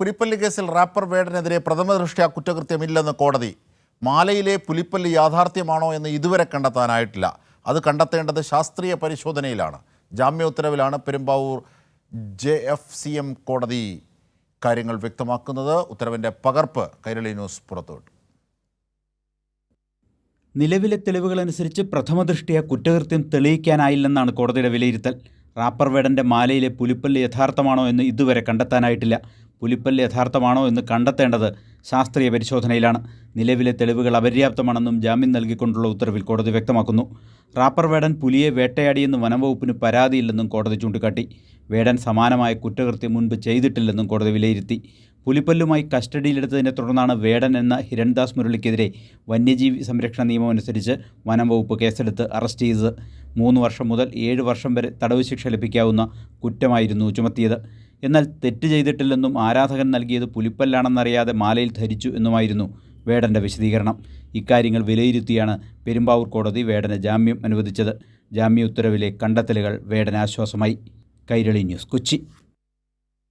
പുലിപ്പല്ലി കേസിൽ റാപ്പർ വേടനെതിരെ പ്രഥമദൃഷ്ട്യാ കുറ്റകൃത്യമില്ലെന്ന് കോടതി. മാലയിലെ പുലിപ്പല്ലി യാഥാർത്ഥ്യമാണോ എന്ന് ഇതുവരെ കണ്ടെത്താനായിട്ടില്ല. അത് കണ്ടെത്തേണ്ടത് ശാസ്ത്രീയ പരിശോധനയിലാണ്. ജാമ്യ ഉത്തരവിലാണ് പെരുമ്പാവൂർ JFCM കോടതി കാര്യങ്ങൾ വ്യക്തമാക്കുന്നത്. ഉത്തരവിൻ്റെ പകർപ്പ് കൈരളി ന്യൂസ് പുറത്തുവിട്ടു. നിലവിലെ തെളിവുകളനുസരിച്ച് പ്രഥമദൃഷ്ട്യാ കുറ്റകൃത്യം തെളിയിക്കാനായില്ലെന്നാണ് കോടതിയുടെ വിലയിരുത്തൽ. റാപ്പർ വേടൻ്റെ മാലയിലെ പുലിപ്പല്ലി യഥാർത്ഥമാണോ എന്ന് ഇതുവരെ കണ്ടെത്താനായിട്ടില്ല. പുലിപ്പല്ലി യഥാർത്ഥമാണോ എന്ന് കണ്ടെത്തേണ്ടത് ശാസ്ത്രീയ പരിശോധനയിലാണ്. നിലവിലെ തെളിവുകൾ അപര്യാപ്തമാണെന്നും ജാമ്യം നൽകിക്കൊണ്ടുള്ള ഉത്തരവിൽ കോടതി വ്യക്തമാക്കുന്നു. റാപ്പർ വേടൻ പുലിയെ വേട്ടയാടിയെന്ന് വനംവകുപ്പിന് പരാതിയില്ലെന്നും കോടതി ചൂണ്ടിക്കാട്ടി. വേടൻ സമാനമായ കുറ്റകൃത്യം മുൻപ് ചെയ്തിട്ടില്ലെന്നും കോടതി വിലയിരുത്തി. പുലിപ്പല്ലുമായി കസ്റ്റഡിയിലെടുത്തതിനെ തുടർന്നാണ് വേടൻ എന്ന ഹിരൺദാസ് മുരളിക്കെതിരെ വന്യജീവി സംരക്ഷണ നിയമം അനുസരിച്ച് വനംവകുപ്പ് കേസെടുത്ത് അറസ്റ്റ് ചെയ്തത്. 3 വർഷം മുതൽ 7 വർഷം വരെ തടവ് ശിക്ഷ ലഭിക്കാവുന്ന കുറ്റമായിരുന്നു ചുമത്തിയത്. എന്നാൽ തെറ്റ് ചെയ്തിട്ടില്ലെന്നും ആരാധകൻ നൽകിയത് പുലിപ്പല്ലാണെന്നറിയാതെ മാലയിൽ ധരിച്ചു എന്നുമായിരുന്നു വേടൻ്റെ വിശദീകരണം. ഇക്കാര്യങ്ങൾ വിലയിരുത്തിയാണ് പെരുമ്പാവൂർ കോടതി വേടന് ജാമ്യം അനുവദിച്ചത്. ജാമ്യ ഉത്തരവിലെ കണ്ടെത്തലുകൾ വേടന് ആശ്വാസമായി. കൈരളി ന്യൂസ്, കൊച്ചി.